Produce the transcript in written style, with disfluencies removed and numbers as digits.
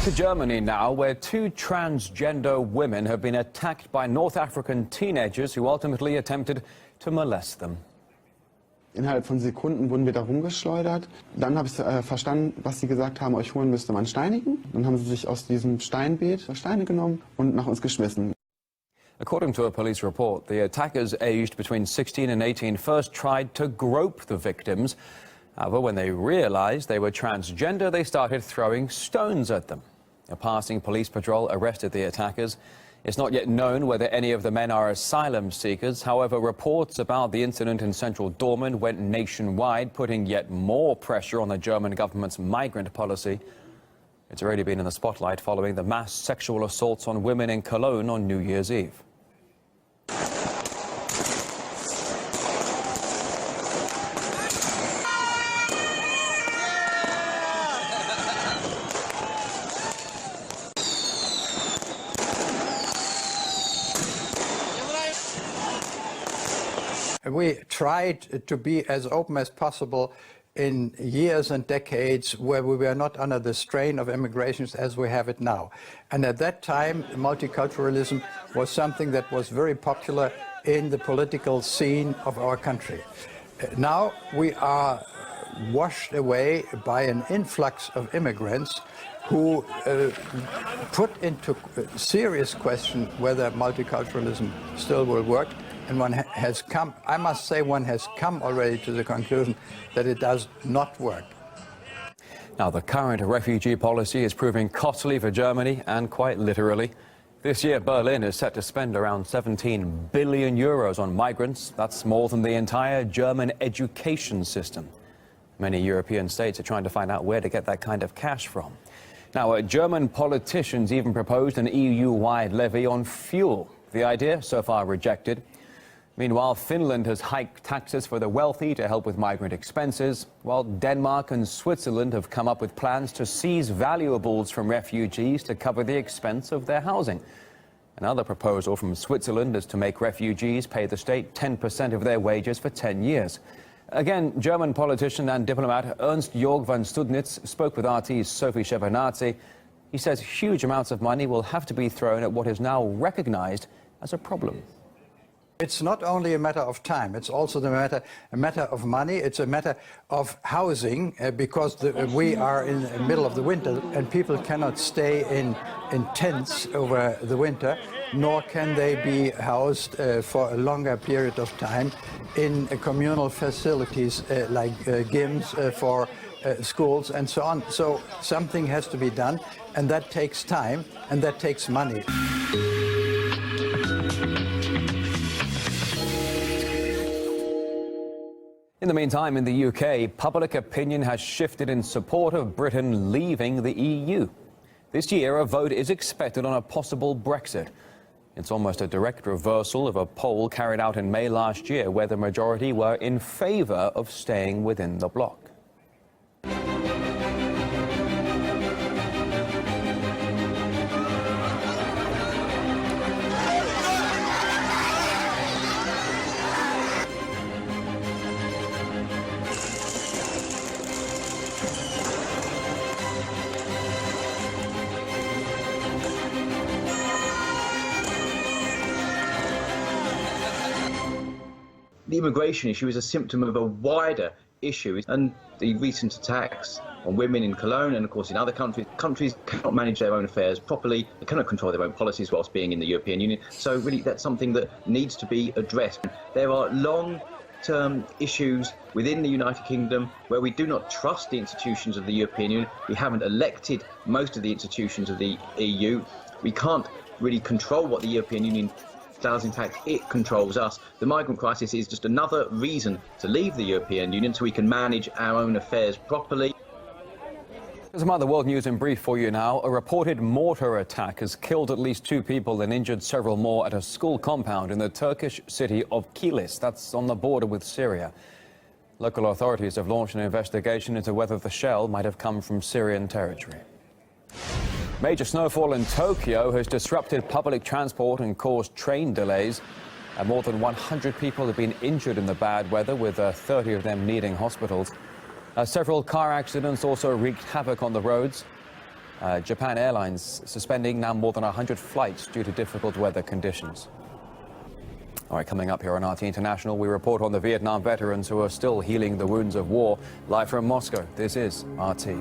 To Germany now, where two transgender women have been attacked by North African teenagers who ultimately attempted to molest them. Innerhalb von Sekunden wurden wir da rumgeschleudert. Dann habe ich verstanden, was sie gesagt haben, euch holen müsste man steinigen. Dann haben sie sich aus diesem Steinbeet Steine genommen und nach uns geschmissen. According to a police report, the attackers aged between 16 and 18 first tried to grope the victims. However, when they realized they were transgender, they started throwing stones at them. A passing police patrol arrested the attackers. It's not yet known whether any of the men are asylum seekers. However, reports about the incident in central Dortmund went nationwide, putting yet more pressure on the German government's migrant policy. It's already been in the spotlight following the mass sexual assaults on women in Cologne on New Year's Eve. We tried to be as open as possible in years and decades where we were not under the strain of immigrations as we have it now. And at that time, multiculturalism was something that was very popular in the political scene of our country. Now we are washed away by an influx of immigrants who put into serious question whether multiculturalism still will work. And one has come, I must say, one has come already to the conclusion that it does not work. Now, the current refugee policy is proving costly for Germany, and quite literally. This year, Berlin is set to spend around 17 billion euros on migrants. That's more than the entire German education system. Many European states are trying to find out where to get that kind of cash from. Now, German politicians even proposed an EU-wide levy on fuel. The idea, so far rejected. Meanwhile, Finland has hiked taxes for the wealthy to help with migrant expenses, while Denmark and Switzerland have come up with plans to seize valuables from refugees to cover the expense of their housing. Another proposal from Switzerland is to make refugees pay the state 10% of their wages for 10 years. Again, German politician and diplomat Ernst-Georg von Studnitz spoke with RT's Sophie Shevardnadze. He says huge amounts of money will have to be thrown at what is now recognized as a problem. It's not only a matter of time, it's also a matter of money, it's a matter of housing, because we are in the middle of the winter and people cannot stay in tents over the winter, nor can they be housed for a longer period of time in communal facilities like gyms for schools and so on. So something has to be done, and that takes time and that takes money. In the meantime, in the UK, public opinion has shifted in support of Britain leaving the EU. This year, a vote is expected on a possible Brexit. It's almost a direct reversal of a poll carried out in May last year, where the majority were in favour of staying within the bloc. The immigration issue is a symptom of a wider issue, and the recent attacks on women in Cologne and, of course, in other countries. Countries cannot manage their own affairs properly, they cannot control their own policies whilst being in the European Union, so really that's something that needs to be addressed. There are long-term issues within the United Kingdom where we do not trust the institutions of the European Union. We haven't elected most of the institutions of the EU. We can't really control what the European Union does. In fact, it controls us. The migrant crisis is just another reason to leave the European Union so we can manage our own affairs properly. There's some other world news in brief for you now. A reported mortar attack has killed at least 2 people and injured several more at a school compound in the Turkish city of Kilis. That's on the border with Syria. Local authorities have launched an investigation into whether the shell might have come from Syrian territory. Major snowfall in Tokyo has disrupted public transport and caused train delays. More than 100 people have been injured in the bad weather, with 30 of them needing hospitals. Several car accidents also wreaked havoc on the roads. Japan Airlines suspending now more than 100 flights due to difficult weather conditions. All right, coming up here on RT International, we report on the Vietnam veterans who are still healing the wounds of war. Live from Moscow, this is RT.